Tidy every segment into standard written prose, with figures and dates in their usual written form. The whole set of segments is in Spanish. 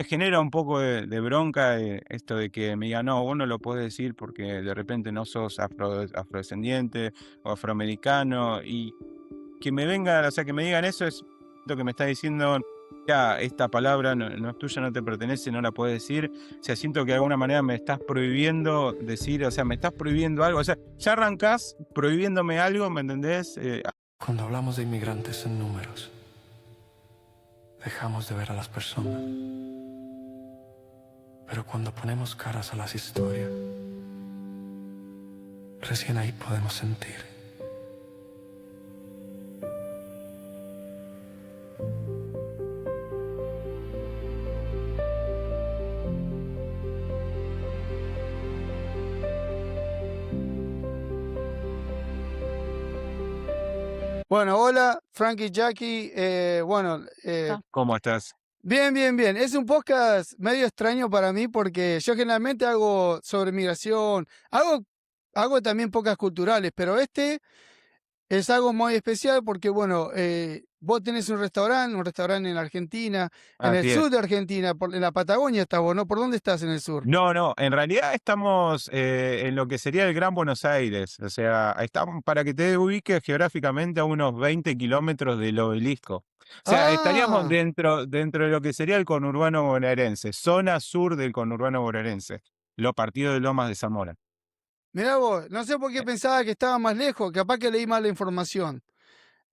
me genera un poco de bronca, esto de que me digan: "No, vos no lo podés decir porque de repente no sos afrodescendiente o afroamericano", y que me vengan, o sea, que me digan eso es lo que me está diciendo: "Ya, esta palabra no es tuya, no te pertenece, no la podés decir". O sea, siento que de alguna manera me estás prohibiendo decir, o sea, me estás prohibiendo algo. O sea, ya arrancás prohibiéndome algo, ¿me entendés? Cuando hablamos de inmigrantes en números, dejamos de ver a las personas. Pero cuando ponemos caras a las historias, recién ahí podemos sentir. Bueno, hola, Frankie, Jackie. Bueno, ¿Cómo estás? bien, bien, bien. Es un podcast medio extraño para mí porque yo generalmente hago sobre migración, hago también pocas culturales, pero este es algo muy especial porque, bueno, vos tenés un restaurante en Argentina, en el Así sur es. de Argentina, en la Patagonia estás vos, ¿no? ¿Por dónde estás en el sur? No, no, en realidad estamos en lo que sería el Gran Buenos Aires. O sea, estamos, para que te ubiques geográficamente, a unos 20 kilómetros del Obelisco. O sea, estaríamos Ah, dentro de lo que sería el conurbano bonaerense, zona sur del conurbano bonaerense, lo partido de Lomas de Zamora. mirá vos, no sé por qué pensaba que estaba más lejos, capaz que leí mal la información.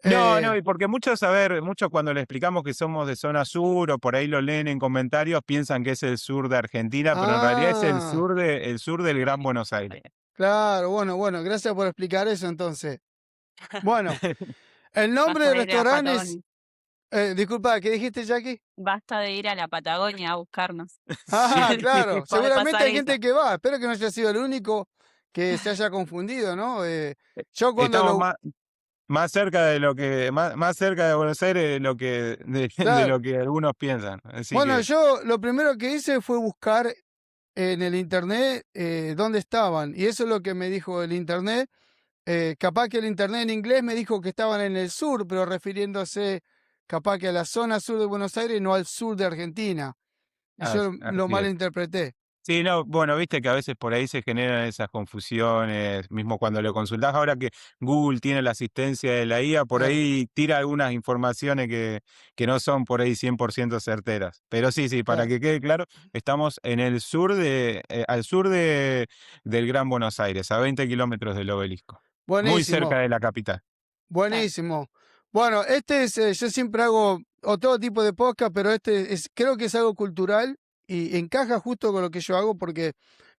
No, no, Eh, y porque muchos, a ver, muchos cuando le explicamos que somos de zona sur o por ahí lo leen en comentarios, piensan que es el sur de Argentina, pero en realidad es ah. el sur del Gran Buenos Aires. Claro, bueno, bueno, gracias por explicar eso entonces. Bueno, el nombre Basta del de ir a la restaurante es, Patagonia. disculpa, ¿qué dijiste, Jackie? Basta de ir a la Patagonia a buscarnos. Ah, Sí. claro, Puede seguramente pasar hay eso. gente que va, espero que no haya sido el único que se haya confundido, ¿no? Yo cuando Estamos lo, más cerca de lo que, más cerca de Buenos Aires de lo que, de claro, lo que algunos piensan. Así bueno, que, yo lo primero que hice fue buscar en el internet dónde estaban, y eso es lo que me dijo el internet. Capaz que el internet en inglés me dijo que estaban en el sur, pero refiriéndose capaz que a la zona sur de Buenos Aires, no al sur de Argentina. Y yo lo así es. malinterpreté. Sí, no, bueno, viste que a veces por ahí se generan esas confusiones, mismo cuando lo consultás, ahora que Google tiene la asistencia de la IA, por Claro, ahí tira algunas informaciones que no son por ahí 100% certeras. Pero sí, sí, para claro. que quede claro, estamos en el sur al sur del Gran Buenos Aires, a 20 kilómetros del Obelisco, muy cerca Buenísimo, de la capital. Claro. buenísimo. Bueno, este es, yo siempre hago o todo tipo de podcast, pero este es, creo que es algo cultural y encaja justo con lo que yo hago porque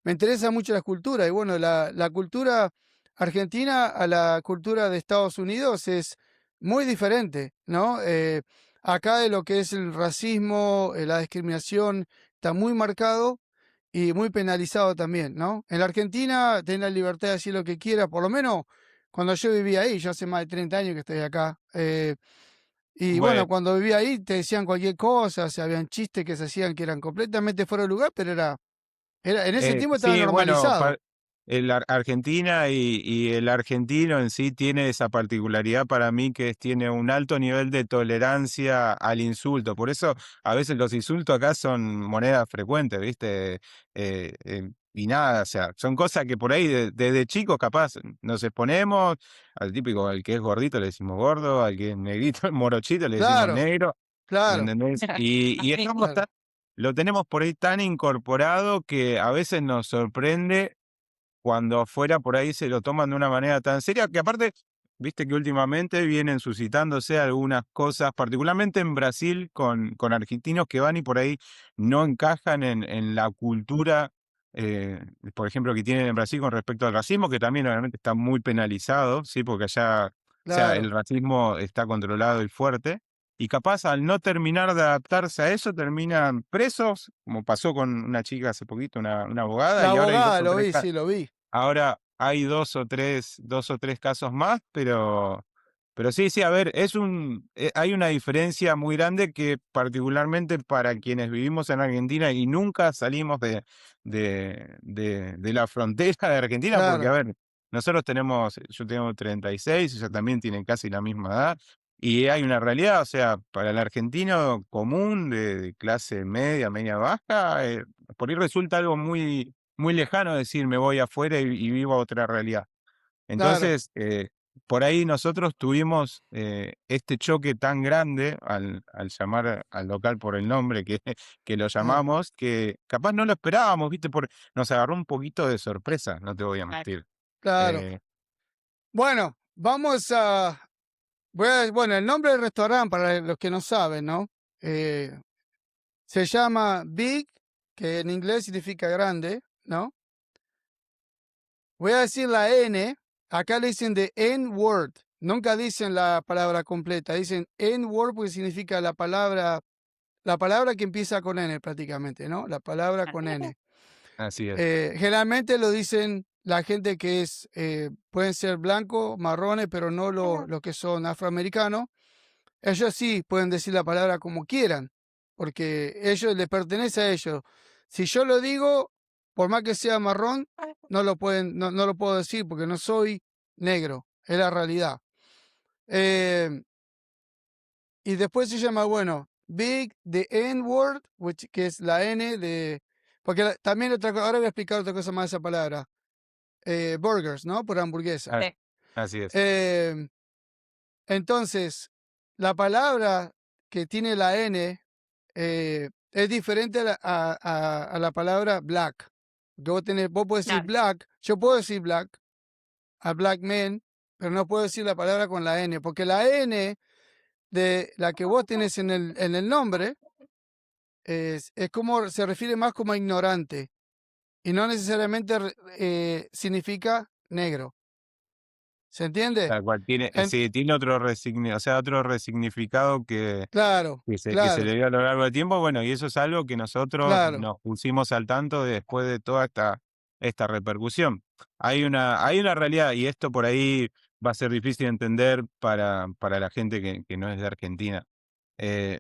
me interesa mucho la cultura. Y bueno, la cultura argentina a la cultura de Estados Unidos es muy diferente, ¿no? Acá de lo que es el racismo, la discriminación, está muy marcado y muy penalizado también, ¿no? En la Argentina tenés la libertad de decir lo que quieras, por lo menos cuando yo vivía ahí, yo hace más de 30 años que estoy acá. Y bueno, Bueno, cuando vivía ahí te decían cualquier cosa, o sea, habían chistes que se hacían que eran completamente fuera de lugar, pero en ese tiempo estaba sí, bueno, normalizado. Argentina y el argentino en sí tiene esa particularidad para mí que tiene un alto nivel de tolerancia al insulto. Por eso a veces los insultos acá son moneda frecuente, ¿viste? Y nada, o sea, son cosas que por ahí desde chicos capaz nos exponemos, al típico, al que es gordito le decimos gordo, al que es negrito, morochito le decimos Claro, negro, ¿me claro, entendés? Y Así. estamos claro, lo tenemos por ahí tan incorporado que a veces nos sorprende cuando afuera por ahí se lo toman de una manera tan seria, que aparte, viste que últimamente vienen suscitándose algunas cosas, particularmente en Brasil, con argentinos que van y por ahí no encajan en la cultura, eh, por ejemplo, que tienen en Brasil con respecto al racismo, que también obviamente está muy penalizado, ¿sí? Porque allá, o sea, el claro. racismo está controlado y fuerte. Y capaz al no terminar de adaptarse a eso, terminan presos, como pasó con una chica hace poquito, una abogada, La y ahora hay dos abogada, o lo tres vi, sí, lo vi. ahora hay dos o tres casos más, pero sí, sí, a ver, hay una diferencia muy grande que particularmente para quienes vivimos en Argentina y nunca salimos de la frontera de Argentina, porque a Claro, ver, nosotros tenemos, yo tengo 36, ella también tiene casi la misma edad, Y hay una realidad, o sea, para el argentino común, de clase media, media baja, por ahí resulta algo muy, muy lejano decir me voy afuera y vivo otra realidad. Claro, Entonces, por ahí nosotros tuvimos este choque tan grande al llamar al local por el nombre que, que lo eh, llamamos, que capaz no lo esperábamos, ¿viste? Nos agarró un poquito de sorpresa, no te voy a Claro. mentir. claro. Eh, Bueno, vamos a bueno, el nombre del restaurante, para los que no saben, ¿no? Se llama Big, que en inglés significa grande, ¿no? Voy a decir la N, acá le dicen the N-word, nunca dicen la palabra completa, dicen N-word porque significa la palabra que empieza con N prácticamente, ¿no? La palabra con N. Así es. Generalmente lo dicen la gente que es, pueden ser blancos, marrones, pero no los que son afroamericanos. Ellos sí pueden decir la palabra como quieran, porque ellos les pertenece a ellos. Si yo lo digo, por más que sea marrón, no lo puedo decir porque no soy negro, es la realidad. Eh, y después se llama, bueno, Big, the N-word, que es la N de... Porque también ahora voy a explicar otra cosa más de esa palabra. Burgers, ¿no? Por hamburguesa. Ah, Sí. así es. Eh, entonces, la palabra que tiene la N es diferente a la palabra black. Que vos podés decir Claro. black, yo puedo decir black, a black man, pero no puedo decir la palabra con la N, porque la N de la que vos tenés en el nombre es como, se refiere más como a ignorante y no necesariamente significa negro. ¿Se entiende? Tal cual, tiene, En- sí, tiene o sea, otro resignificado claro, que se le claro, dio a lo largo del tiempo. Bueno, y eso es algo que nosotros claro, nos pusimos al tanto después de toda esta repercusión. Hay una realidad, y esto por ahí va a ser difícil de entender para la gente que no es de Argentina.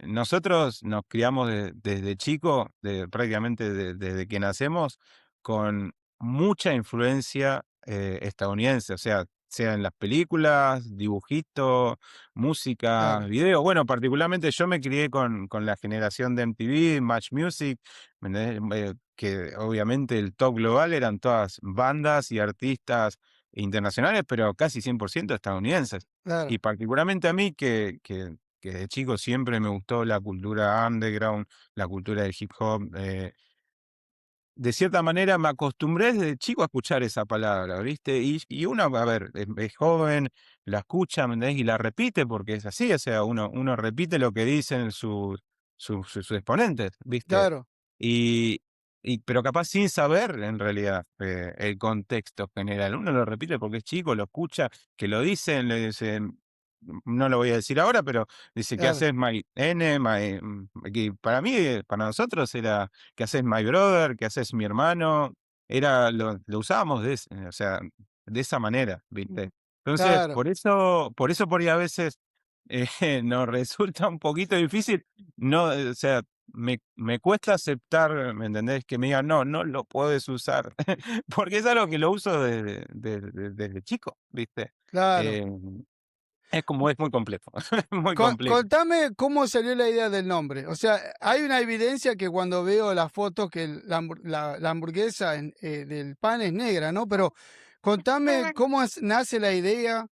Nosotros nos criamos desde chico, prácticamente desde que nacemos, con mucha influencia estadounidense, o sea en las películas, dibujitos, música, claro, video. Bueno, particularmente yo me crié con la generación de MTV, Match Music, ¿me entendés? Que obviamente el top global eran todas bandas y artistas internacionales, pero casi 100% estadounidenses. claro, Y particularmente a mí, que de chico siempre me gustó la cultura underground, la cultura del hip hop. De cierta manera me acostumbré desde chico a escuchar esa palabra, ¿viste? Y uno, a ver, es joven, la escucha, ¿me entendés? Y la repite porque es así, o sea, uno repite lo que dicen sus exponentes, ¿viste? claro, Y, pero capaz sin saber en realidad el contexto general. Uno lo repite porque es chico, lo escucha, que lo dicen, le dicen, no lo voy a decir ahora, pero dice, ¿qué claro, haces, my N? Que para mí, para nosotros era, ¿qué haces, my brother? ¿Qué haces, mi hermano? Lo usábamos o sea, de esa manera, ¿viste? Entonces, claro, por eso por ahí a veces nos resulta un poquito difícil, no, o sea, me cuesta aceptar, ¿me entendés? Que me digan, no, no lo puedes usar, porque es algo que lo uso desde chico, ¿viste? claro. Eh, es muy complejo, muy complejo. Contame cómo salió la idea del nombre. O sea, hay una evidencia que cuando veo las fotos que la hamburguesa del pan es negra, ¿no? Pero contame cómo nace la idea.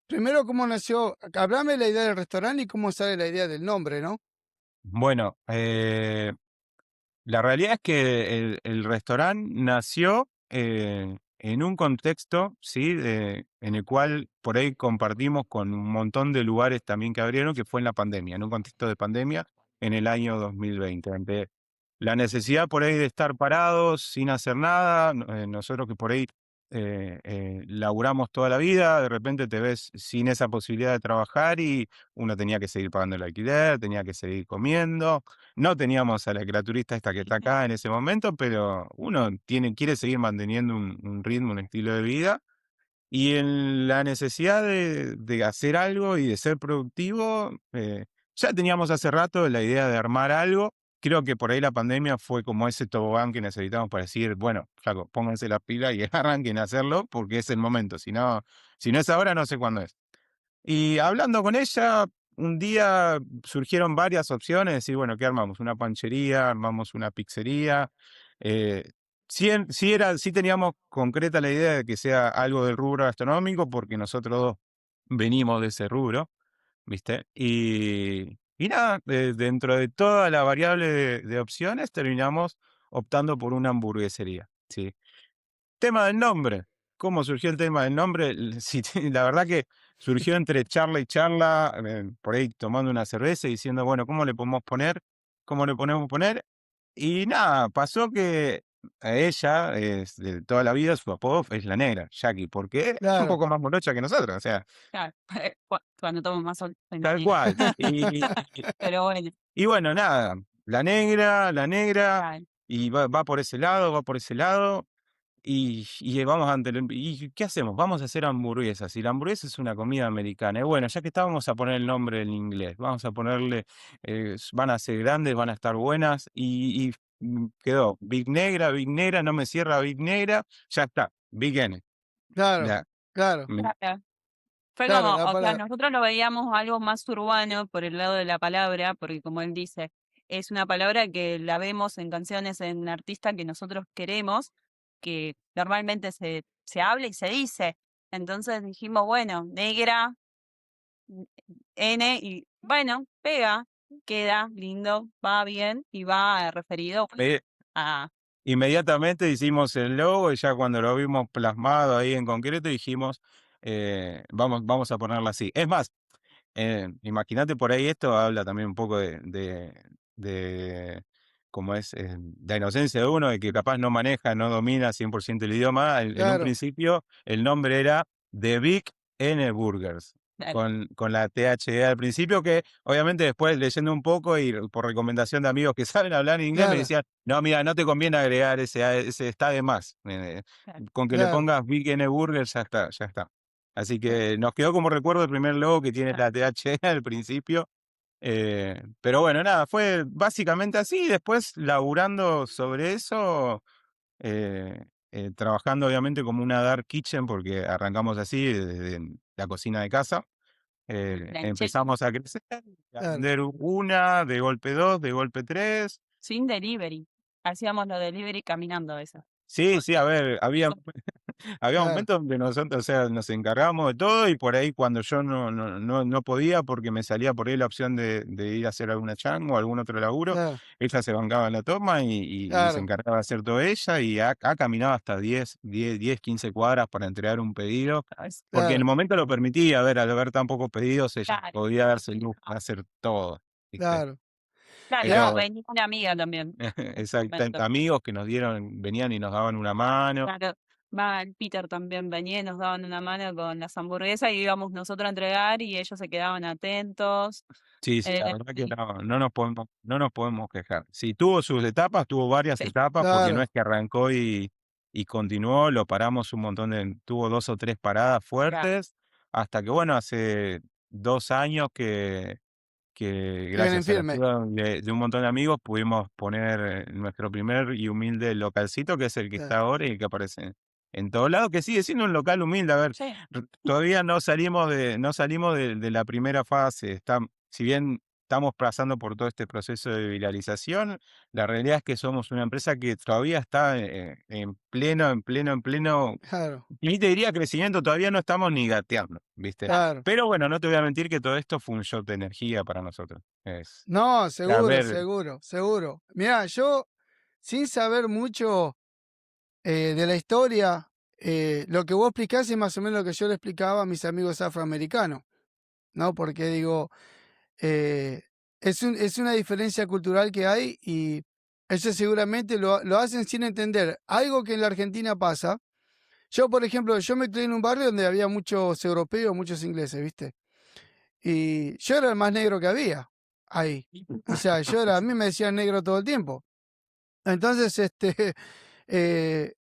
Primero, cómo nació. Hablame la idea del restaurante y cómo sale la idea del nombre, ¿no? Bueno, la realidad es que el restaurante nació en un contexto, ¿sí? En el cual por ahí compartimos con un montón de lugares también que abrieron, que fue en la pandemia, en un contexto de pandemia en el año 2020. Ante la necesidad por ahí de estar parados sin hacer nada, nosotros que por ahí laburamos toda la vida, de repente te ves sin esa posibilidad de trabajar y uno tenía que seguir pagando el alquiler, tenía que seguir comiendo. No teníamos a la criaturista esta que está acá en ese momento, pero uno quiere seguir manteniendo un ritmo, un estilo de vida. Y en la necesidad de hacer algo y de ser productivo, ya teníamos hace rato la idea de armar algo. Creo que por ahí la pandemia fue como ese tobogán que necesitamos para decir, bueno, flaco, pónganse la pila y arranquen a hacerlo porque es el momento. Si no es ahora, no sé cuándo es. Y hablando con ella, un día surgieron varias opciones, decir, bueno, ¿qué armamos? Una panchería, armamos una pizzería. eh, sí teníamos concreta la idea de que sea algo del rubro gastronómico, porque nosotros dos venimos de ese rubro, ¿viste? Y nada, dentro de toda la variable de opciones, terminamos optando por una hamburguesería, ¿sí? Tema del nombre. ¿Cómo surgió el tema del nombre? Sí, la verdad que surgió entre charla y charla, por ahí tomando una cerveza y diciendo, bueno, ¿cómo le podemos poner? ¿Cómo le podemos poner? Y nada, pasó que a ella, de toda la vida, su apodo es la negra, Jackie, porque es un Claro, poco más morocha que nosotros, o sea, Claro, cuando tomo más sol, soy la tal negra. cual. Y, Pero bueno, y bueno, nada, la negra, claro, y va por ese lado, va por ese lado. Y vamos ante ¿y qué hacemos? Vamos a hacer hamburguesas. Y la hamburguesa es una comida americana. Y bueno, ya que está, vamos a poner el nombre en inglés. Vamos a ponerle, van a ser grandes, van a estar buenas. Quedó Big Negra, no me cierra Big Negra. Ya está, Big N. claro, Ya, claro, me- claro. Fue claro, como, la o sea, palabra, nosotros lo veíamos algo más urbano por el lado de la palabra, porque como él dice, es una palabra que la vemos en canciones, en artistas que nosotros queremos, que normalmente se habla y se dice. Entonces dijimos, bueno, negra, N, y bueno, pega, queda lindo, va bien y va referido me- a... inmediatamente hicimos el logo y ya cuando lo vimos plasmado ahí en concreto dijimos, vamos a ponerlo así. Es más, imagínate por ahí, esto habla también un poco de cómo es, la inocencia de uno, de que capaz no maneja, no domina 100% el idioma. En un claro, principio el nombre era The Big N Burgers, Claro, con la THE al principio, que obviamente después leyendo un poco y por recomendación de amigos que saben hablar inglés me claro, decían, no, mira, no te conviene agregar ese está de más. claro, Con que le claro, pongas Big N Burgers ya está, ya está. Así que nos quedó como recuerdo el primer logo que tiene claro. la TH al principio. Pero bueno, nada, fue básicamente así. Después, laburando sobre eso, trabajando obviamente como una dark kitchen, porque arrancamos así desde la cocina de casa. Tranchete, Empezamos a crecer, a claro, vender una, de golpe dos, de golpe tres. sin delivery. Hacíamos los delivery caminando a veces. Sí, sí, a ver, había claro, momentos donde nosotros, o sea, nos encargábamos de todo y por ahí cuando yo no podía porque me salía por ahí la opción de ir a hacer alguna changa o algún otro laburo, claro, ella se bancaba en la toma y se claro, encargaba de hacer todo ella y ha caminado hasta 10, 15 cuadras para entregar un pedido, porque en el claro, momento lo permitía, a ver, al ver tan pocos pedidos, ella Claro, podía darse el lujo de hacer todo, ¿viste? claro. claro, Mirá, Pero, venía una amiga también. exactamente, Momento. amigos que venían y nos daban una mano. Claro, va, el Peter también venía y nos daban una mano con las hamburguesas y íbamos nosotros a entregar y ellos se quedaban atentos. Sí, sí, la verdad que no nos podemos quejar. Sí, tuvo sus etapas, tuvo varias Sí, etapas, porque no claro, es que arrancó y continuó, lo paramos un montón tuvo 2 o 3 paradas claro, fuertes, hasta que, bueno, hace 2 años que que vienen gracias a la firme. ayuda de un montón de amigos pudimos poner, nuestro primer y humilde localcito, que es el que está Claro, ahora y que aparece en todos lados, que sigue siendo un local humilde. A ver, sí, todavía no salimos de la primera fase. Si bien estamos pasando por todo este proceso de viralización, la realidad es que somos una empresa que todavía está, en pleno, claro, ni te diría crecimiento, todavía no estamos ni gateando, ¿viste? claro, claro. Pero bueno, no te voy a mentir que todo esto fue un shot de energía para nosotros. No, A seguro, ver, seguro, seguro. Mirá, yo, sin saber mucho de la historia, lo que vos explicás es más o menos lo que yo le explicaba a mis amigos afroamericanos, ¿no? Porque digo, eh, es una diferencia cultural que hay y ellos seguramente lo hacen sin entender. Algo que en la Argentina pasa. Yo, por ejemplo, yo me crié en un barrio donde había muchos europeos, muchos ingleses, ¿viste? Y yo era el más negro que había ahí. O sea, a mí me decían negro todo el tiempo. Entonces,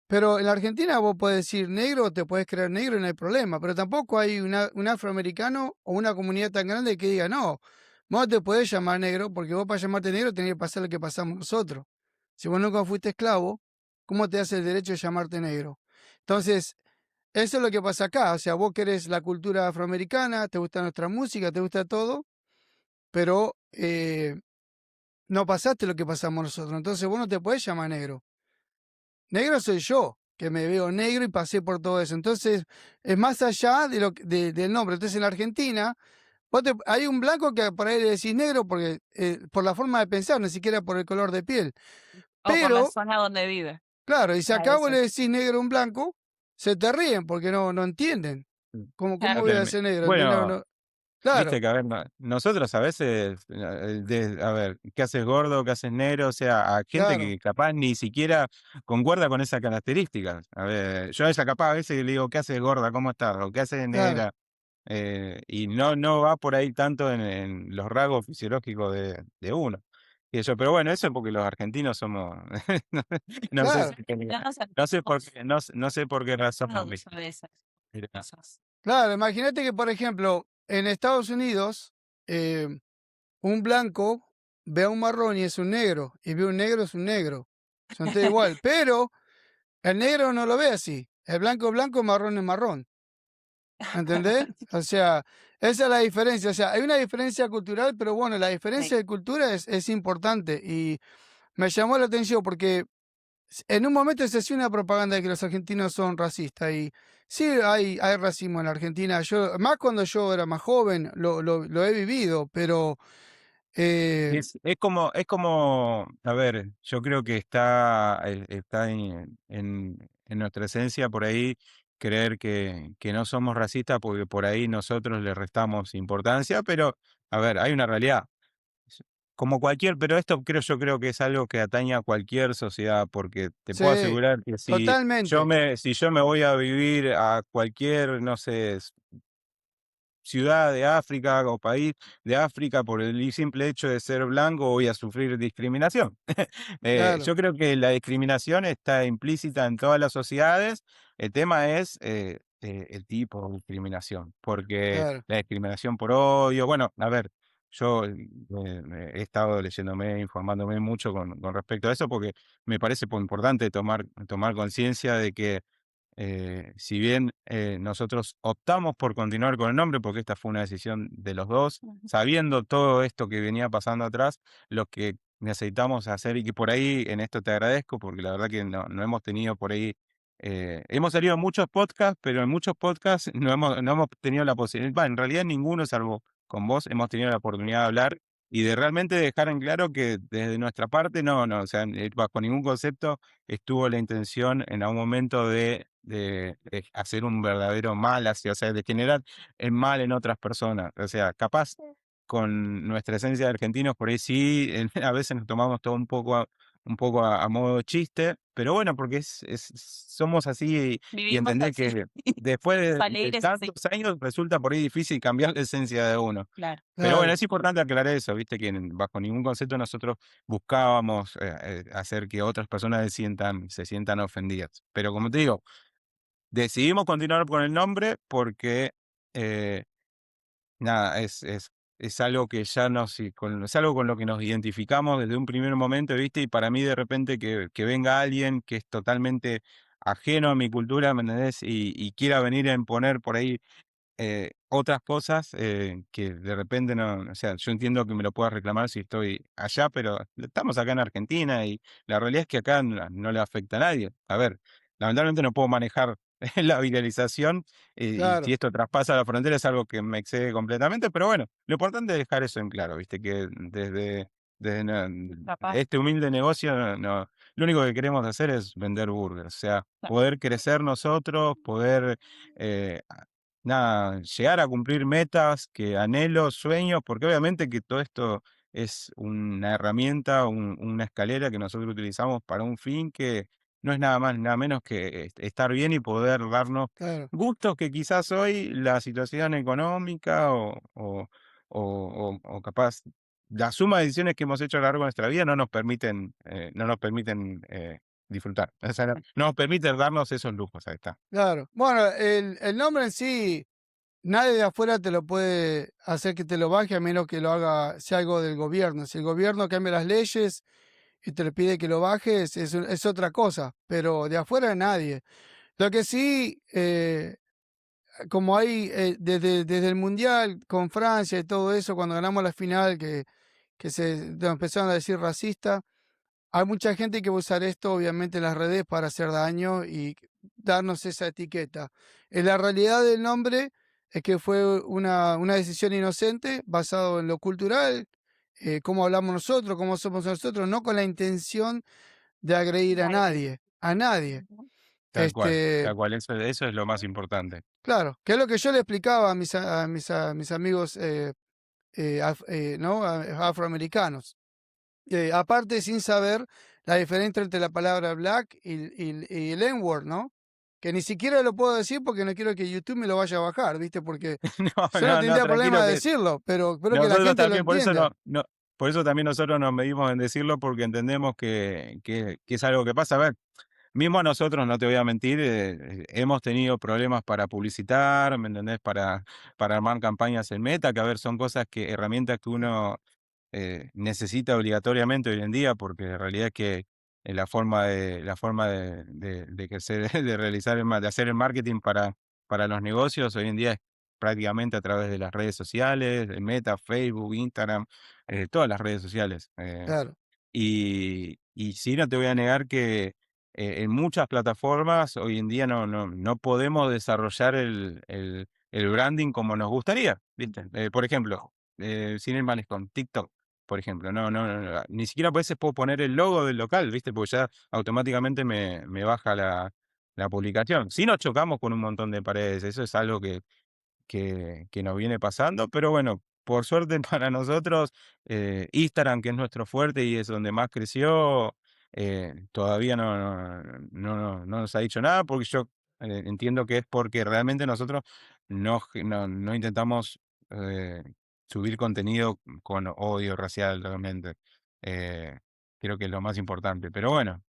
pero en la Argentina vos podés decir negro, te puedes creer negro y no hay problema, pero tampoco hay un afroamericano o una comunidad tan grande que diga, no, vos no te podés llamar negro porque vos para llamarte negro tenés que pasar lo que pasamos nosotros. Si vos nunca fuiste esclavo, ¿cómo te hace el derecho de llamarte negro? Entonces, eso es lo que pasa acá. O sea, vos querés la cultura afroamericana, te gusta nuestra música, te gusta todo, pero no pasaste lo que pasamos nosotros. Entonces vos no te podés llamar negro. Negro soy yo, que me veo negro y pasé por todo eso. Entonces es más allá de del nombre. Entonces en la Argentina hay un blanco que por ahí le decís negro porque por la forma de pensar, ni siquiera por el color de piel. O por la Pero, zona donde vive. claro, y si A acá vos le veces. decís negro a un blanco, se te ríen porque no entienden. ¿Cómo Claro. voy a Totalmente. ser negro? Bueno, Claro, viste que, a ver, nosotros a veces, a ver, ¿qué haces gordo? ¿Qué haces negro? O sea, a gente claro, que capaz ni siquiera concuerda con esas características. A ver, yo a ella capaz a veces le digo, ¿qué haces gorda? ¿Cómo estás? O ¿qué haces claro, negra? Y no va por ahí tanto en los rasgos fisiológicos de uno. Y eso, pero bueno, eso es porque los argentinos somos, no, no sé claro, si No nos no sé por sentimos qué, no sé por qué razón, cómodos a veces. mira. Cosas. claro. Imagínate que, por ejemplo, en Estados Unidos, eh, un blanco ve a un marrón y es un negro, y ve un negro es un negro. Son todos igual, pero el negro no lo ve así. El blanco es blanco, marrón es marrón. ¿Entendés? O sea, esa es la diferencia. O sea, hay una diferencia cultural, pero bueno, la diferencia Sí. de cultura es importante. Y me llamó la atención porque en un momento se hacía una propaganda de que los argentinos son racistas. Y sí, hay racismo en la Argentina. Yo, más cuando yo era más joven, lo he vivido, pero Es como, a ver, yo creo que está en nuestra esencia por ahí creer que no somos racistas porque por ahí nosotros le restamos importancia, pero a ver, hay una realidad. Es como cualquier, pero esto yo creo que es algo que atañe a cualquier sociedad, porque te puedo sí, asegurar que totalmente. si yo me voy a vivir a cualquier, no sé, ciudad de África o país de África por el simple hecho de ser blanco voy a sufrir discriminación. Claro, Yo creo que la discriminación está implícita en todas las sociedades. El tema es el tipo de discriminación, porque claro, la discriminación por odio, bueno, a ver, yo he estado leyéndome, informándome mucho con respecto a eso, porque me parece importante tomar conciencia de que si bien nosotros optamos por continuar con el nombre, porque esta fue una decisión de los dos, Ujú. sabiendo todo esto que venía pasando atrás, lo que necesitamos hacer, y que por ahí en esto te agradezco, porque la verdad que no hemos tenido por ahí, hemos salido en muchos podcasts, pero en muchos podcasts no hemos tenido la posibilidad, en realidad ninguno, salvo con vos, hemos tenido la oportunidad de hablar y de realmente dejar en claro que desde nuestra parte, o sea, bajo ningún concepto estuvo la intención en algún momento de hacer un verdadero mal hacia, o sea, de generar el mal en otras personas. O sea, capaz con nuestra esencia de argentinos, por ahí sí, a veces nos tomamos todo un poco a modo de chiste, pero bueno, porque somos así y Vivimos entender así. que después de Valer es así. tantos años resulta por ahí difícil cambiar la esencia de uno. Claro. Pero bueno, claro, es importante aclarar eso, viste, que bajo ningún concepto nosotros buscábamos hacer que otras personas se sientan ofendidas. Pero como te digo, decidimos continuar con el nombre porque eh, nada, es algo que ya es algo con lo que nos identificamos desde un primer momento, ¿viste? Y para mí de repente que venga alguien que es totalmente ajeno a mi cultura, ¿me entendés? Y quiera venir a imponer por ahí otras cosas que de repente no, o sea, yo entiendo que me lo puedas reclamar si estoy allá, pero estamos acá en Argentina y la realidad es que acá no le afecta a nadie. A ver, lamentablemente no puedo manejar la viralización y si claro, esto traspasa la frontera es algo que me excede completamente, pero bueno, lo importante es dejar eso en claro, viste, que desde Capaz. este humilde negocio lo único que queremos hacer es vender burgers, o sea, poder crecer nosotros, poder eh, nada, llegar a cumplir metas que anhelo, sueños, porque obviamente que todo esto es una herramienta, una escalera que nosotros utilizamos para un fin que no es nada más, nada menos que estar bien y poder darnos claro, gustos que quizás hoy la situación económica o capaz la suma de decisiones que hemos hecho a lo largo de nuestra vida no nos permiten disfrutar. O sea, no nos permiten darnos esos lujos, ahí está. claro. Bueno, el nombre en sí, nadie de afuera te lo puede hacer que te lo baje a menos que lo haga, sea algo del gobierno. Si el gobierno cambia las leyes y te le pide que lo bajes, es otra cosa, pero de afuera nadie. Lo que sí, como hay desde el Mundial con Francia y todo eso, cuando ganamos la final, que nos empezaron a decir racista, hay mucha gente que va a usar esto, obviamente, en las redes para hacer daño y darnos esa etiqueta. En la realidad del nombre es que fue una decisión inocente, basado en lo cultural, cómo hablamos nosotros, cómo somos nosotros, no con la intención de agredir a nadie, a nadie. Ujú. Este, tal cual, eso es lo más importante. claro, que es lo que yo le explicaba a mis amigos ¿no? Afroamericanos. Aparte, sin saber la diferencia entre la palabra black y el N-word, ¿no? Que ni siquiera lo puedo decir porque no quiero que YouTube me lo vaya a bajar, ¿viste? Porque No, yo no tendría problema tranquilo de que decirlo, pero espero que la nosotros gente lo también, entienda. por eso también nosotros nos medimos en decirlo, porque entendemos que es algo que pasa. A ver, mismo nosotros, no te voy a mentir, hemos tenido problemas para publicitar, ¿me entendés? Para armar campañas en Meta, que a ver, son herramientas que uno necesita obligatoriamente hoy en día, porque en realidad es que la forma de que se, de realizar de hacer el marketing para los negocios hoy en día es prácticamente a través de las redes sociales, de Meta, Facebook, Instagram, todas las redes sociales. Claro, Y sí, no te voy a negar que en muchas plataformas hoy en día no podemos desarrollar el branding como nos gustaría, ¿viste? Por ejemplo, sin ir más lejos, con TikTok, por ejemplo, ni siquiera a veces puedo poner el logo del local, ¿viste? Porque ya automáticamente me baja la publicación. Sí nos chocamos con un montón de paredes, eso es algo que nos viene pasando, pero bueno, por suerte para nosotros, Instagram, que es nuestro fuerte y es donde más creció, todavía no nos ha dicho nada, porque yo entiendo que es porque realmente nosotros no intentamos subir contenido con odio racial realmente. Eh, Creo que es lo más importante. Pero bueno,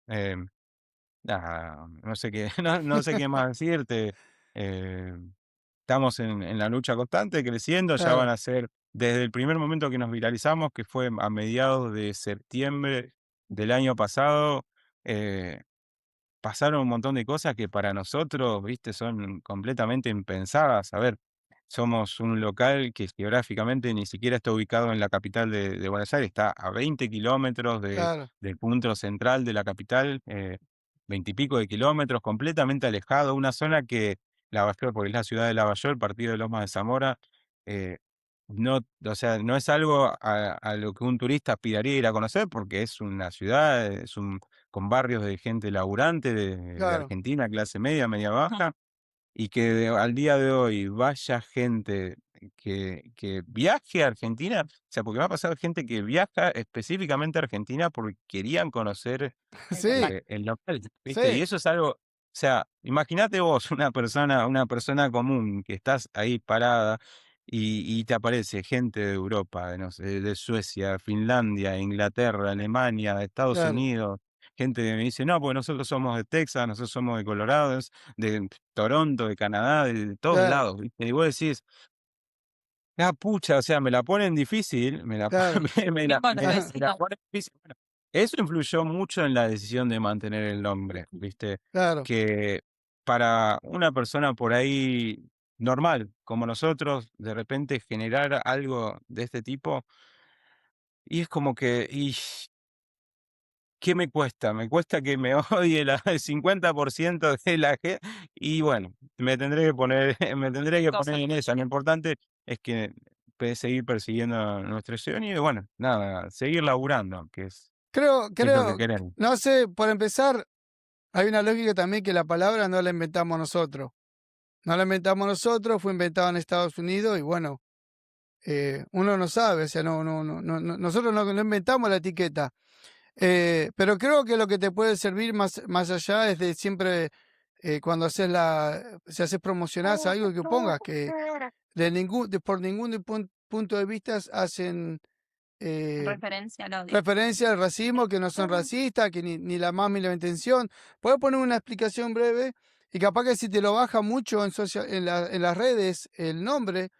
nada, no sé qué, no sé qué más decirte. eh, Estamos en la lucha constante, creciendo, ya van claro. a ser desde el primer momento que nos viralizamos, que fue a mediados de septiembre del año pasado, eh, pasaron un montón de cosas que para nosotros, viste, son completamente impensadas. A ver, somos un local que geográficamente ni siquiera está ubicado en la capital de Buenos Aires, está a 20 kilómetros Claro, del punto central de la capital, 20 y pico de kilómetros, completamente alejado, una zona que Lavallol, porque es la ciudad de Lavallol, partido de Lomas de Zamora, eh, no, o sea, no es algo a lo que un turista aspiraría a ir a conocer, porque es una ciudad, con barrios de gente laburante de claro, Argentina, clase media, media baja, y que al día de hoy vaya gente que viaje a Argentina, o sea, porque va a pasar gente que viaja específicamente a Argentina porque querían conocer El sí, local. el local, ¿viste? Y sí, eso es algo, o sea, imagínate vos, una persona común que estás ahí parada y te aparece gente de Europa, de, no sé, de Suecia, Finlandia, Inglaterra, Alemania, Estados claro, Unidos, gente que me dice, no, pues nosotros somos de Texas, nosotros somos de Colorado, de Toronto, de Canadá, de todos claro, lados, ¿viste? Y vos decís, ah, pucha, o sea, me la ponen difícil, claro. Mismo los me la vecinos. ponen difícil. Bueno, eso influyó mucho en la decisión de mantener el nombre, ¿viste? Claro. Que para una persona por ahí normal, como nosotros, de repente generar algo de este tipo, y es como que, y ¿qué me cuesta? Me cuesta que me odie el 50% de la gente y bueno, me tendré que poner me tendré que poner Cosa. en esa. Lo importante es que seguir persiguiendo nuestro sueño y bueno, nada, seguir laburando, Creo, que es lo que creo, queremos. no sé, por empezar, hay una lógica también que la palabra no la inventamos nosotros. No la inventamos nosotros, fue inventada en Estados Unidos y bueno, uno no sabe, o sea, nosotros no inventamos la etiqueta. Pero creo que lo que te puede servir más allá es de siempre, cuando si haces promocionás algo, que pongas que por ningún punto de vista hacen eh, Referencia al odio. referencia al racismo, que no son racistas, que ni la más mínima intención. Puedes poner una explicación breve y capaz que si te lo baja mucho en las redes el nombre,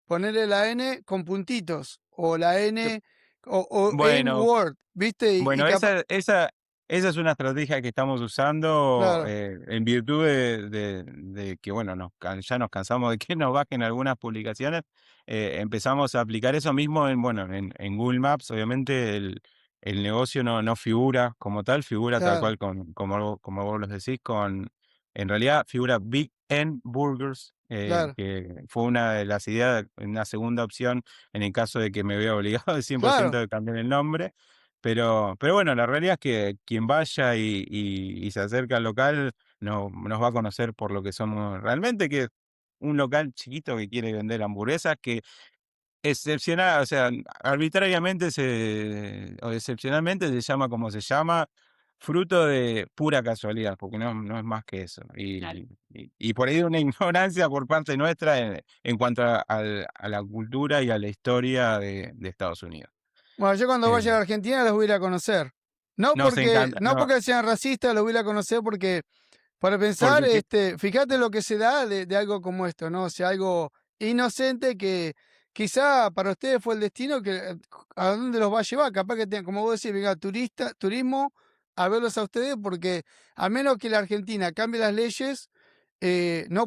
ponerle la N con puntitos o la N o Bueno, N-word, ¿viste? Y bueno, capaz, esa esa es una estrategia que estamos usando Claro, en virtud de que, bueno, ya nos cansamos de que nos bajen algunas publicaciones. Empezamos a aplicar eso mismo bueno, en Google Maps. Obviamente el negocio no figura como tal, figura tal claro, cual como vos lo decís, en realidad figura Big N Burgers, claro, que fue una de las ideas, una segunda opción en el caso de que me vea obligado al 100% claro. de cambiar el nombre. Pero bueno, la realidad es que quien vaya y se acerca al local nos va a conocer por lo que somos realmente, que es un local chiquito que quiere vender hamburguesas, que excepcional, o sea, arbitrariamente o excepcionalmente se llama como se llama, fruto de pura casualidad, porque no es más que eso. Claro. Y por ahí una ignorancia por parte nuestra en cuanto a la cultura y a la historia de Estados Unidos. Bueno, yo cuando Eh, vaya a la Argentina los voy a ir a conocer. Nos encanta, No no, porque sean racistas, los voy a ir a conocer porque, para pensar, porque fíjate lo que se da de algo como esto, ¿no? O sea, algo inocente que quizá para ustedes fue el destino que a dónde los va a llevar. Capaz que tengan, como vos decís, venga, turismo a verlos a ustedes, porque a menos que la Argentina cambie las leyes, no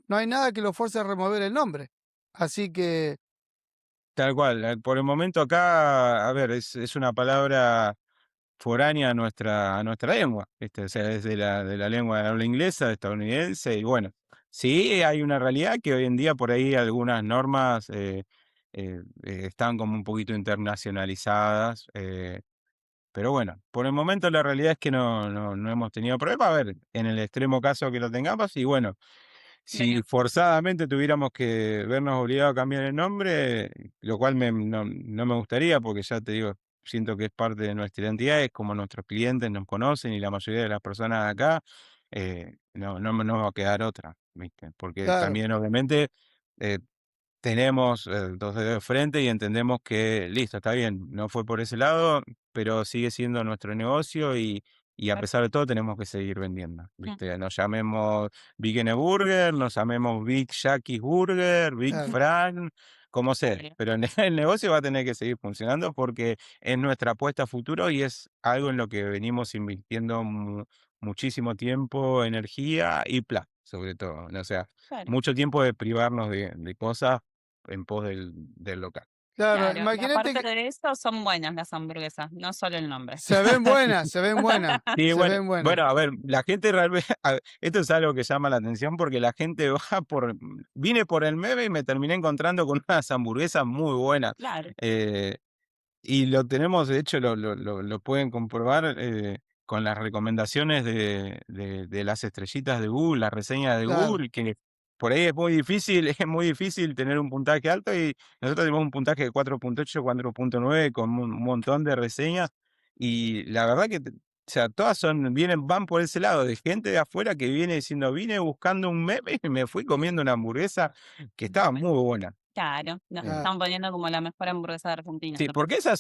hay nada que los fuerce a remover el nombre. Así que, tal cual, por el momento acá, a ver, es una palabra foránea a nuestra lengua, ¿viste? O sea, es de la lengua de habla inglesa, estadounidense, y bueno, sí hay una realidad que hoy en día por ahí algunas normas están como un poquito internacionalizadas, pero bueno, por el momento la realidad es que no hemos tenido problemas. A ver, en el extremo caso que lo tengamos, y bueno, si Veremos. forzadamente tuviéramos que vernos obligados a cambiar el nombre, lo cual no me gustaría, porque ya te digo, siento que es parte de nuestra identidad, es como nuestros clientes nos conocen y la mayoría de las personas de acá, no va a quedar otra, ¿viste? Porque claro, también obviamente eh, tenemos dos dedos de frente y entendemos que, listo, está bien, no fue por ese lado, pero sigue siendo nuestro negocio y a Claro. pesar de todo tenemos que seguir vendiendo, Mm, ¿viste? Nos llamemos Big N Burger, nos llamemos Big Jackie's Burger, Big claro, Fran, como sea, obvio. pero el negocio va a tener que seguir funcionando porque es nuestra apuesta a futuro y es algo en lo que venimos invirtiendo muchísimo tiempo, energía y plata, sobre todo, ¿no? O sea, Claro. mucho tiempo de privarnos de cosas en pos del local. claro. Claro. Y Imagínate aparte que de eso, son buenas las hamburguesas, no solo el nombre. se ven buenas, se ven buenas, Sí, se ven buenas. bueno, a ver, la gente realmente, esto es algo que llama la atención porque la gente va vine por el meme y me terminé encontrando con unas hamburguesas muy buenas. Claro, Eh, Y lo tenemos, de hecho, lo pueden comprobar con las recomendaciones de las estrellitas de Google, las reseñas de Claro, Google, que por ahí es muy difícil, es muy difícil tener un puntaje alto y nosotros tenemos un puntaje de 4.8, 4.9 con un montón de reseñas y la verdad que, o sea, todas van por ese lado, de gente de afuera que viene diciendo, vine buscando un meme y me fui comiendo una hamburguesa que estaba muy buena. claro. Nos Eh, claro, están poniendo como la mejor hamburguesa de Argentina. Sí, porque esa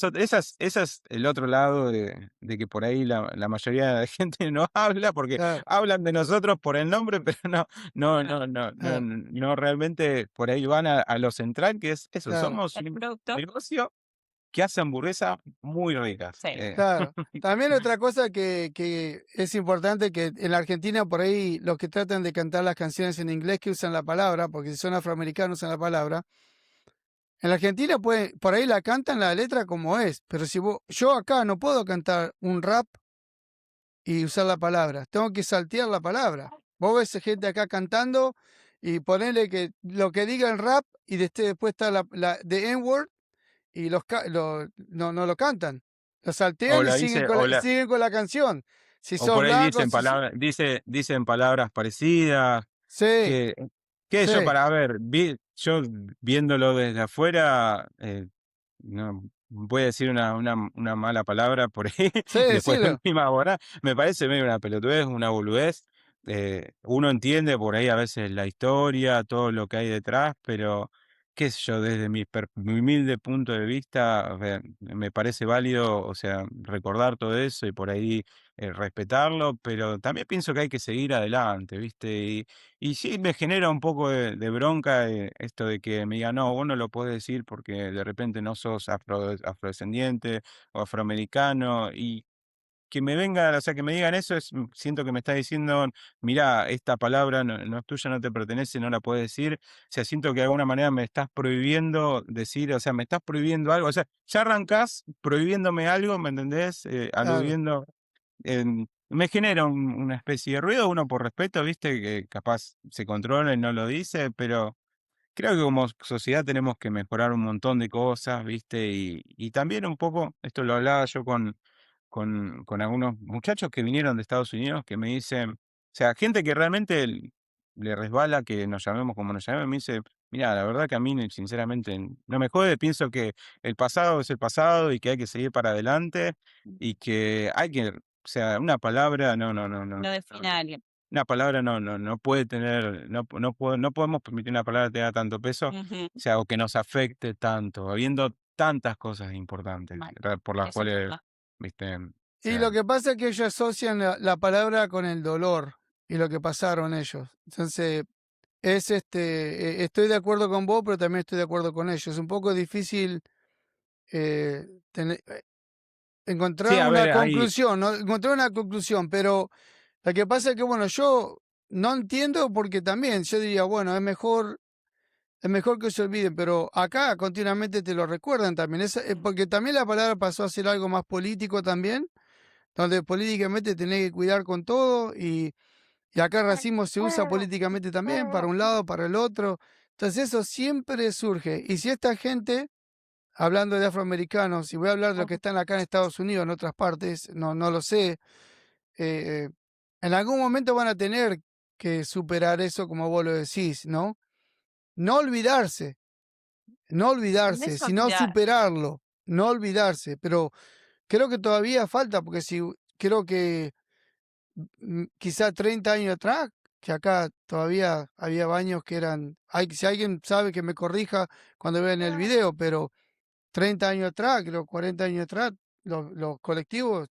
es el otro lado de que por ahí la mayoría de la gente no habla, porque claro, hablan de nosotros por el nombre, pero no Claro. no no no claro, no realmente por ahí van a lo central, que es eso, claro, somos El un producto, negocio que hace hamburguesas muy ricas. sí. claro. También otra cosa que es importante, que en la Argentina por ahí los que tratan de cantar las canciones en inglés que usan la palabra, porque si son afroamericanos usan la palabra, en la Argentina por ahí la cantan la letra como es, pero si yo acá no puedo cantar un rap y usar la palabra, tengo que saltear la palabra. Vos ves gente acá cantando y ponerle que lo que diga el rap y después está la de N-word y no lo cantan. Lo O saltean y la dice siguen con la canción. Si o por sos ahí blanco, dicen dicen palabras parecidas. sí, Que yo sí, para ver, yo viéndolo desde afuera, no voy a decir una mala palabra por ahí, sí, después de decilo. última hora, me parece medio una pelotudez, una boludez. Uno entiende por ahí a veces la historia, todo lo que hay detrás, pero qué sé yo, desde mi humilde punto de vista, me parece válido, o sea, recordar todo eso y por ahí respetarlo, pero también pienso que hay que seguir adelante, ¿viste? Y sí me genera un poco de bronca esto de que me digan, no, vos no lo podés decir porque de repente no sos afrodescendiente o afroamericano. Y que me vengan, o sea, que me digan eso, siento que me está diciendo, mirá, esta palabra no es tuya, no te pertenece, no la puedes decir. O sea, siento que de alguna manera me estás prohibiendo decir, o sea, me estás prohibiendo algo. O sea, ya arrancás prohibiéndome algo, ¿me entendés? Claro. Aludiendo. Me genera una especie de ruido, uno por respeto, viste, que capaz se controla y no lo dice, pero creo que como sociedad tenemos que mejorar un montón de cosas, ¿viste? Y también un poco, esto lo hablaba yo con algunos muchachos que vinieron de Estados Unidos que me dicen, o sea, gente que realmente le resbala que nos llamemos como nos llamemos, me dice, mira, la verdad que a mí sinceramente no me jode, pienso que el pasado es el pasado y que hay que seguir para adelante y que hay que, o sea, una palabra, No define a alguien. una palabra no puede tener, no podemos permitir una palabra que tenga tanto peso, o Ujú, sea, o que nos afecte tanto, habiendo tantas cosas importantes mal. por las Eso es cuales, verdad. viste, o Y sea, lo que pasa es que ellos asocian la palabra con el dolor y lo que pasaron ellos. Entonces, estoy de acuerdo con vos, pero también estoy de acuerdo con ellos. Es un poco difícil eh, tener- sí, encontrar a una ver, hay, conclusión, ¿no? Encontrar una conclusión, pero lo que pasa es que, bueno, yo no entiendo porque también yo diría, bueno, es mejor que se olviden, pero acá continuamente te lo recuerdan también, porque también la palabra pasó a ser algo más político también, donde políticamente tenés que cuidar con todo y acá el racismo se usa políticamente también, para un lado, para el otro. Entonces eso siempre surge. Y si esta gente, hablando de afroamericanos, y voy a hablar de los que están acá en Estados Unidos, en otras partes, no lo sé, eh, en algún momento van a tener que superar eso, como vos lo decís, ¿no? No olvidarse, no No olvidarse, es sino olvidar. superarlo, no olvidarse, pero creo que todavía falta, porque si creo que quizá 30 años atrás, que acá todavía había baños que eran, si alguien sabe que me corrija cuando vean el video, pero 30 años atrás, creo 40 años atrás, los colectivos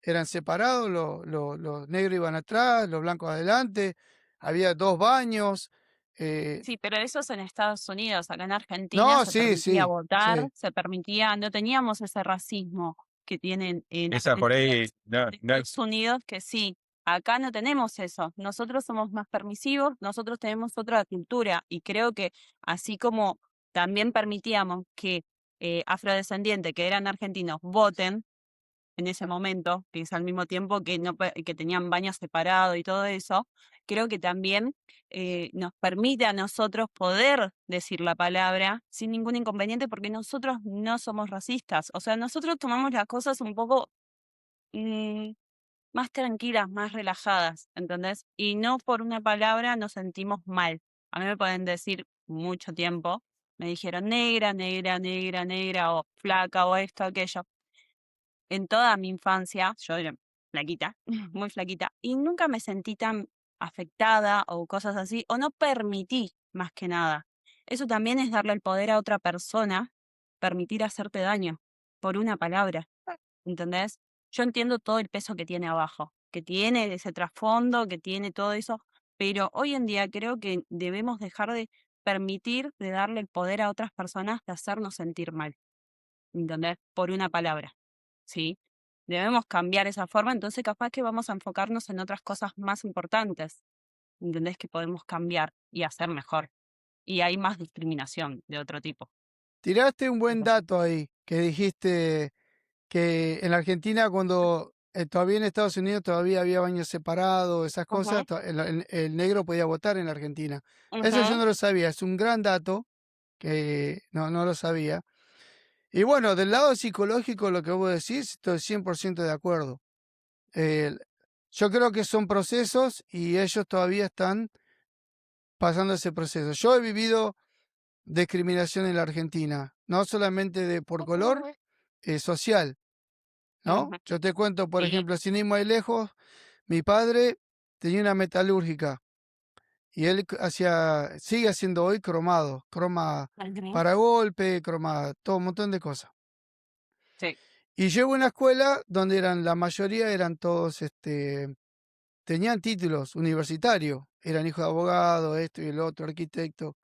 eran separados, los negros iban atrás, los blancos adelante, había dos baños. eh, Sí, pero eso es en Estados Unidos. Acá en Argentina no, se sí, permitía sí, votar, sí. se permitía, no teníamos ese racismo que tienen en esa por Argentina, ahí, no, en no, Estados Unidos, que sí. Acá no tenemos eso. Nosotros somos más permisivos, nosotros tenemos otra cultura y creo que así como también permitíamos que afrodescendientes que eran argentinos voten, en ese momento, que es al mismo tiempo que, no, que tenían baños separados y todo eso, creo que también nos permite a nosotros poder decir la palabra sin ningún inconveniente porque nosotros no somos racistas. O sea, nosotros tomamos las cosas un poco mm, más tranquilas, más relajadas, ¿entendés? Y no por una palabra nos sentimos mal. A mí me pueden decir mucho tiempo, me dijeron negra, negra, negra, negra, o flaca, o esto, aquello en toda mi infancia, yo era flaquita, muy flaquita, y nunca me sentí tan afectada o cosas así, o no permití más que nada. Eso también es darle el poder a otra persona, permitir hacerte daño por una palabra, ¿entendés? Yo entiendo todo el peso que tiene abajo, que tiene ese trasfondo, que tiene todo eso, pero hoy en día creo que debemos dejar de permitir de darle el poder a otras personas de hacernos sentir mal. ¿Entendés? Por una palabra, ¿sí? Debemos cambiar esa forma, entonces capaz que vamos a enfocarnos en otras cosas más importantes, ¿entendés? Que podemos cambiar y hacer mejor. Y hay más discriminación de otro tipo. Tiraste un buen Pero sí. dato ahí, que dijiste que en la Argentina cuando todavía en Estados Unidos todavía había baños separados, esas cosas, Ujú, el negro podía votar en la Argentina. Eso yo ujú. no lo sabía, es un gran dato que no lo sabía. Y bueno, del lado psicológico, lo que vos decís, estoy 100% de acuerdo. Eh, yo creo que son procesos y ellos todavía están pasando ese proceso. Yo he vivido discriminación en la Argentina, no solamente por color, social, ¿no? Ujú. Yo te cuento, por Sí, ejemplo, sin ir muy lejos, mi padre tenía una metalúrgica y él sigue haciendo hoy cromado, croma ujú, para golpe, croma, todo un montón de cosas. sí, Y llevo una escuela donde la mayoría eran todos, tenían títulos universitarios, eran hijos de abogado, esto y el otro, arquitecto.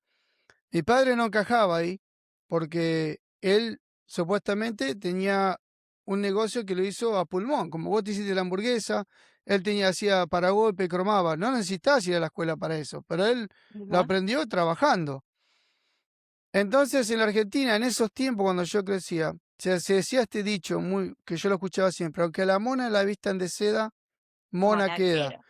Mi padre no encajaba ahí porque él supuestamente tenía un negocio que lo hizo a pulmón. Como vos te hiciste la hamburguesa, él hacía paragolpe, cromaba. No necesitas ir a la escuela para eso, pero él lo Ajá, aprendió trabajando. Entonces, en la Argentina, en esos tiempos, cuando yo crecía, se decía este dicho que yo lo escuchaba siempre: aunque a la mona la vistan de seda, mona queda. monaquera.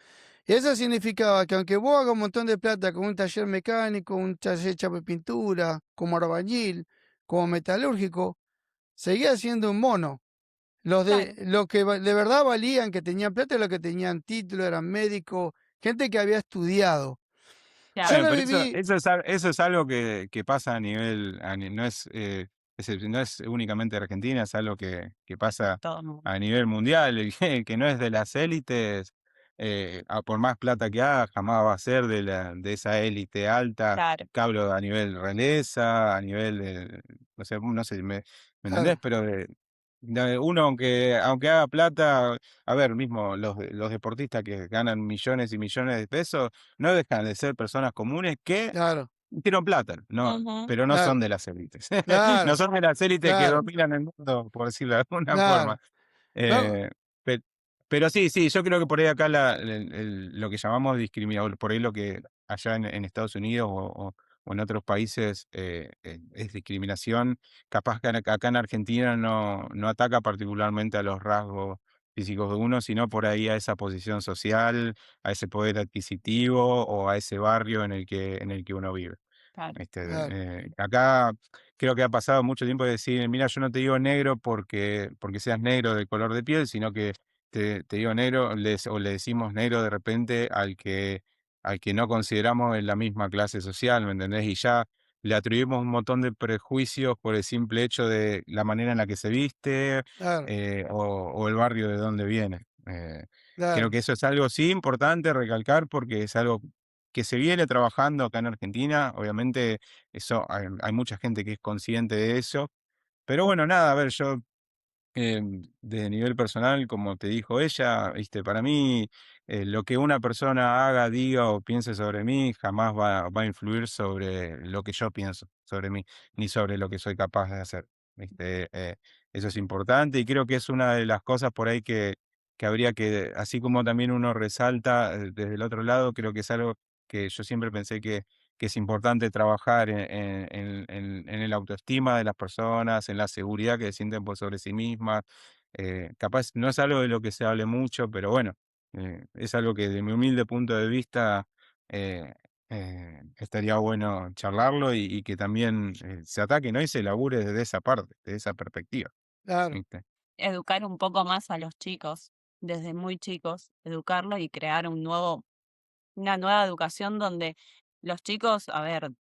Y eso significaba que aunque vos hagas un montón de plata con un taller mecánico, un taller de pintura, como albañil, como metalúrgico, seguía siendo un mono. Claro, Los que de verdad valían, que tenían plata, los que tenían título, eran médicos, gente que había estudiado. Yo claro, Bueno, lo pero viví, eso es algo que pasa a nivel, no es, no es únicamente Argentina, es algo que pasa todo el mundo. a nivel mundial. El que no es de las élites, por más plata que haga, jamás va a ser de esa élite alta. Claro, Que hablo a nivel realeza, a nivel de, no sé, ¿me entendés? claro, Pero de uno, aunque haga plata, a ver, mismo los deportistas que ganan millones y millones de pesos, no dejan de ser personas comunes que claro, hicieron plata, no, ujú, pero no claro, son de las élites. No claro, son de las élites que claro, dominan el mundo, por decirlo de alguna forma. claro. No, Eh, pe- pero sí, sí, yo creo que por ahí acá lo que llamamos discriminación, por ahí lo que allá en Estados Unidos o en otros países es discriminación, capaz que acá en Argentina no ataca particularmente a los rasgos físicos de uno, sino por ahí a esa posición social, a ese poder adquisitivo o a ese barrio en el que uno vive. claro, claro, Acá creo que ha pasado mucho tiempo de decir, mira, yo no te digo negro porque seas negro de color de piel, sino que te digo negro, o le decimos negro de repente al que no consideramos en la misma clase social, ¿me entendés? Y ya le atribuimos un montón de prejuicios por el simple hecho de la manera en la que se viste claro, o el barrio de donde viene. Creo claro, que eso es algo sí importante recalcar porque es algo que se viene trabajando acá en Argentina. Obviamente, eso hay mucha gente que es consciente de eso. Pero bueno, nada, a ver, yo de nivel personal, como te dijo ella, viste, para mí lo que una persona haga, diga o piense sobre mí jamás va a influir sobre lo que yo pienso sobre mí, ni sobre lo que soy capaz de hacer. Viste. Eso es importante y creo que es una de las cosas por ahí que habría que, así como también uno resalta desde el otro lado, creo que es algo que yo siempre pensé que es importante trabajar en el autoestima de las personas, en la seguridad que sienten por sobre sí mismas. Capaz no es algo de lo que se hable mucho, pero bueno, es algo que de mi humilde punto de vista eh, estaría bueno charlarlo y que también se ataque, ¿no? Y se labure desde esa parte, desde esa perspectiva, claro, ¿viste? educar un poco más a los chicos, desde muy chicos, educarlos y crear una nueva educación donde los chicos, a ver,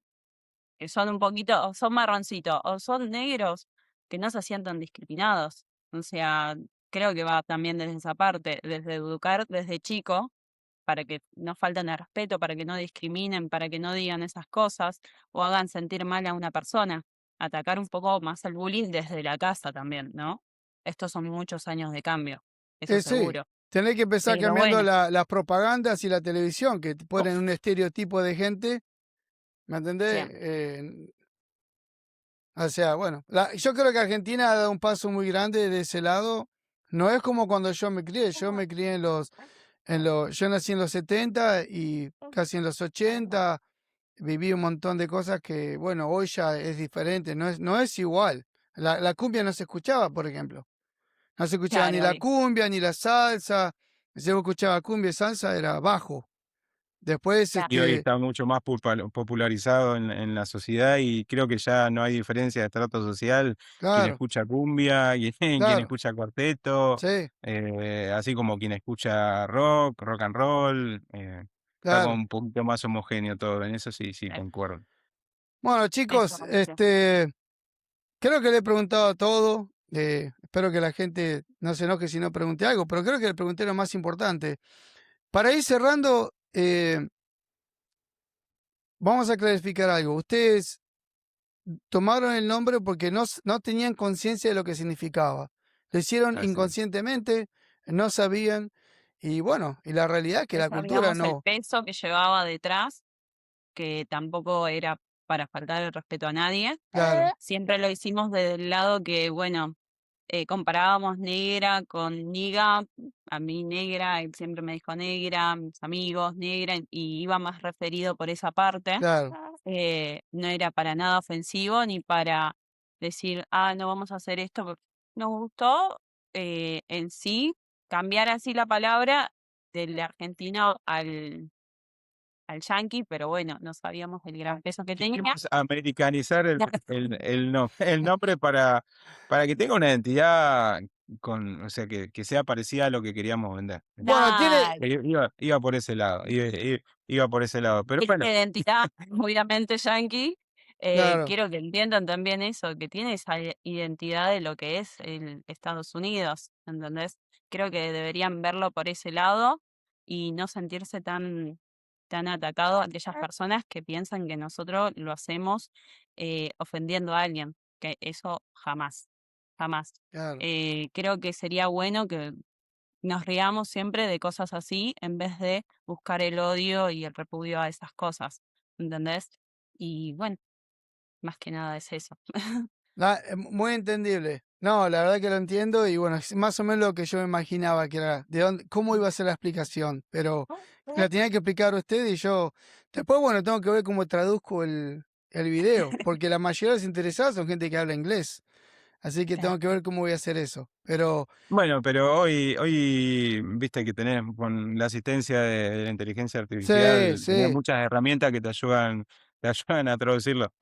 que son un poquito, o son marroncitos, o son negros, que no se sientan discriminados. O sea, creo que va también desde esa parte, desde educar desde chico, para que no falten el respeto, para que no discriminen, para que no digan esas cosas, o hagan sentir mal a una persona. Atacar un poco más el bullying desde la casa también, ¿no? Estos son muchos años de cambio, eso sí, seguro. tenés que empezar Pero cambiando bueno, las propagandas y la televisión, que te ponen un uf, estereotipo de gente, ¿me entendés? sí, O sea, bueno, yo creo que Argentina ha dado un paso muy grande de ese lado. No es como cuando yo me crié yo nací en los 70 y casi en los 80, viví un montón de cosas que, bueno, hoy ya es diferente, no es igual. La cumbia no se escuchaba, por ejemplo. No se escuchaba ni claro, la ahí, cumbia ni la salsa. Si yo escuchaba cumbia y salsa era bajo. Después, claro, Y hoy está mucho más popularizado en la sociedad y creo que ya no hay diferencia de estrato social. Quien claro, escucha cumbia, quien claro, escucha cuarteto, sí, así como quien escucha rock and roll. Está como claro. un poquito más homogéneo todo. En eso sí, sí, eh, concuerdo. Bueno, eso chicos, mismo. creo que le he preguntado todo. Espero que la gente no se enoje si no pregunté algo, pero creo que le pregunté lo más importante. Para ir cerrando, vamos a clarificar algo. Ustedes tomaron el nombre porque no tenían conciencia de lo que significaba. Lo hicieron Así es. inconscientemente, no sabían, y bueno, y la realidad es que No la cultura sabíamos el no. peso que llevaba detrás, que tampoco era para faltar el respeto a nadie. Claro, Siempre lo hicimos desde el lado que, bueno, comparábamos negra con niga, a mí negra, él siempre me dijo negra, mis amigos negra, y iba más referido por esa parte. Claro, No era para nada ofensivo ni para decir, no vamos a hacer esto. Nos gustó en sí cambiar así la palabra del argentino al yanqui, pero bueno, no sabíamos el gran peso que tenía. Quisimos americanizar el nombre para que tenga una identidad o sea, que sea parecida a lo que queríamos vender. bueno, tiene, Dale, Iba por ese lado, iba por ese lado. Pero tiene bueno, identidad, obviamente yanqui. claro, Quiero que entiendan también eso, que tiene esa identidad de lo que es el Estados Unidos, ¿entendés? Creo que deberían verlo por ese lado y no sentirse tan atacados aquellas personas que piensan que nosotros lo hacemos ofendiendo a alguien, que eso jamás, jamás. claro. Creo que sería bueno que nos riamos siempre de cosas así en vez de buscar el odio y el repudio a esas cosas, ¿entendés? Y bueno, más que nada es eso. Muy entendible. No, la verdad que lo entiendo y bueno, es más o menos lo que yo me imaginaba que era, de dónde, cómo iba a ser la explicación, pero la tenía que explicar usted y yo, después bueno, tengo que ver cómo traduzco el video, porque la mayoría de los interesados son gente que habla inglés, así que tengo Claro. que ver cómo voy a hacer eso, pero bueno, pero hoy viste que tenés con la asistencia de la inteligencia sí, artificial, tenés sí, muchas herramientas que te ayudan a traducirlo.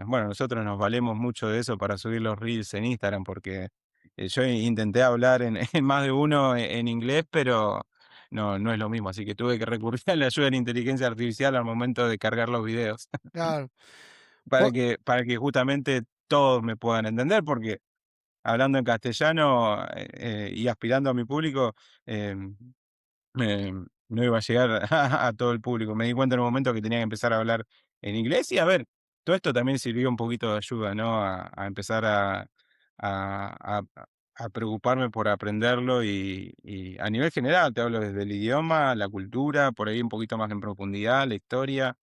Bueno, nosotros nos valemos mucho de eso para subir los reels en Instagram, porque yo intenté hablar en más de uno en inglés, pero no es lo mismo. Así que tuve que recurrir a la ayuda de la inteligencia artificial al momento de cargar los videos, claro. para Bu- que justamente todos me puedan entender, porque hablando en castellano y aspirando a mi público, em, no iba a llegar a todo el público. Me di cuenta en un momento que tenía que empezar a hablar en inglés y a ver, todo esto también sirvió un poquito de ayuda, ¿no? A empezar a, a- a preocuparme por aprenderlo y a nivel general, te hablo desde el idioma, la cultura, por ahí un poquito más en profundidad, la historia.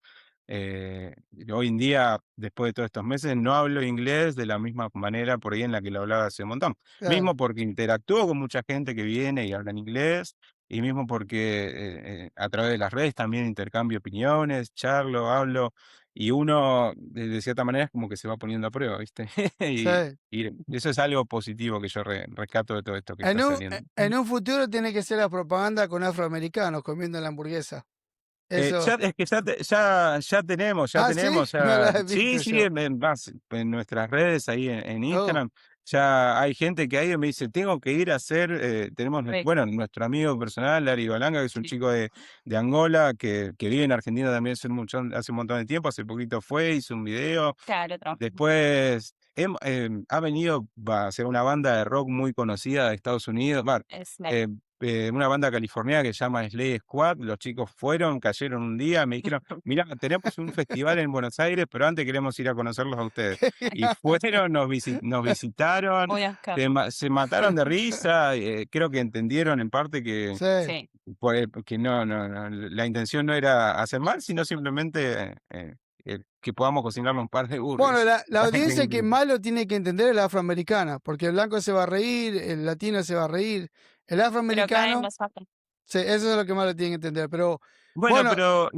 Hoy en día, después de todos estos meses, no hablo inglés de la misma manera por ahí en la que lo hablaba hace un montón. claro, Mismo porque interactúo con mucha gente que viene y habla en inglés, y mismo porque a través de las redes también intercambio opiniones, charlo, hablo, y uno de cierta manera es como que se va poniendo a prueba, ¿viste? Y, sí. y eso es algo positivo que yo rescato de todo esto que está saliendo. En un futuro tiene que ser la propaganda con afroamericanos comiendo la hamburguesa. Eso. Es que ya Ah, sí, no la he sí, visto sí, yo. en nuestras redes, ahí en Oh, Instagram, ya hay gente que ahí me dice, tengo que ir a hacer, tenemos, Re- bueno, nuestro amigo personal, Larry Balanga, que es un sí, chico de Angola, que vive en Argentina también hace un montón de tiempo, hace poquito fue, hizo un video, claro, trabajo. después ha venido a ser una banda de rock muy conocida de Estados Unidos, Es eh, una banda californiana que se llama Slay Squad. Los chicos fueron, cayeron un día, me dijeron, mirá, tenemos un festival en Buenos Aires, pero antes queremos ir a conocerlos a ustedes. Y fueron, nos visitaron, voy a buscar. se mataron de risa, creo que entendieron en parte que, sí. Sí, que no, la intención no era hacer mal, sino simplemente que podamos cocinarle un par de Bueno, burgers. la audiencia que más lo tiene que entender es la afroamericana, porque el blanco se va a reír, el latino se va a reír, el pero caen afroamericano, más fácil. sí, eso es lo que más lo tiene que entender. Pero Bueno, bueno, pero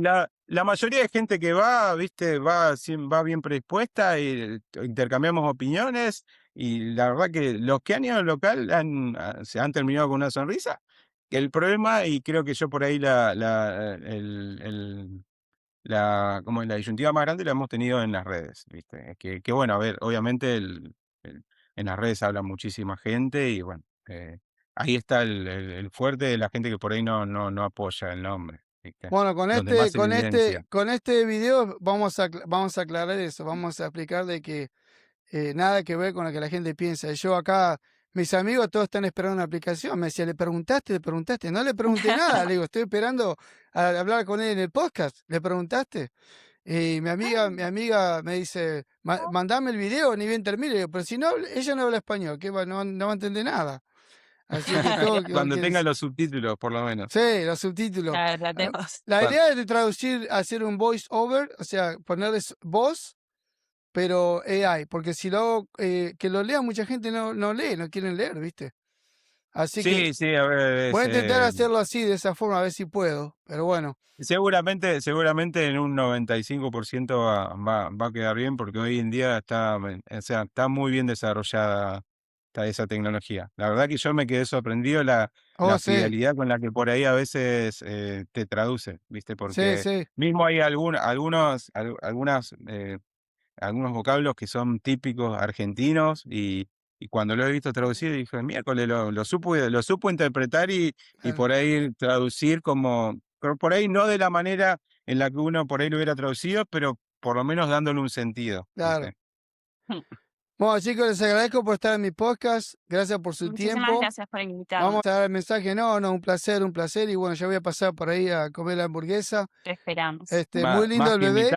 la mayoría de gente que va, viste, va bien predispuesta y intercambiamos opiniones y la verdad que los que han ido al local se han terminado con una sonrisa. El problema, y creo que yo por ahí como la disyuntiva más grande la hemos tenido en las redes, viste, que bueno, a ver, obviamente en las redes habla muchísima gente y bueno, ahí está el fuerte de la gente que por ahí no apoya el nombre, ¿viste? bueno, Donde más se evidencia. con este video vamos a aclarar eso, vamos a explicar de que nada que ver con lo que la gente piensa. Yo acá, mis amigos todos están esperando una aplicación. Me decía, le preguntaste. No le pregunté nada. Le digo, estoy esperando a hablar con él en el podcast. ¿Le preguntaste? Y mi amiga me dice, mandame el video, ni bien termine. Le digo, pero si no, ella no habla español, ¿qué va? No, no va a entender nada. Así que todo Cuando quiere tenga decir. los subtítulos, por lo menos. Sí, los subtítulos. La Ah, tenemos. la Cuan- idea es de traducir, hacer un voice over, o sea, ponerles voz pero AI, porque si lo hago, que lo lea mucha gente no lee, no quieren leer, ¿viste? Así que Sí, sí, a ver, voy a intentar hacerlo así, de esa forma, a ver si puedo, pero bueno, seguramente en un 95% va a quedar bien, porque hoy en día o sea, está muy bien desarrollada esa tecnología. La verdad que yo me quedé sorprendido la sí, fidelidad con la que por ahí a veces te traduce, ¿viste? sí, Porque sí, mismo hay algunos vocablos que son típicos argentinos y cuando lo he visto traducido dije, miércoles, lo supo interpretar y claro, por ahí traducir pero por ahí no de la manera en la que uno por ahí lo hubiera traducido, pero por lo menos dándole un sentido, claro. ¿viste? Bueno, chicos, les agradezco por estar en mi podcast, gracias por su Muchísimas tiempo. gracias por invitarme. Vamos a dar el mensaje, no, un placer, y bueno, ya voy a pasar por ahí a comer la hamburguesa. Te esperamos. Muy lindo Más el que bebé.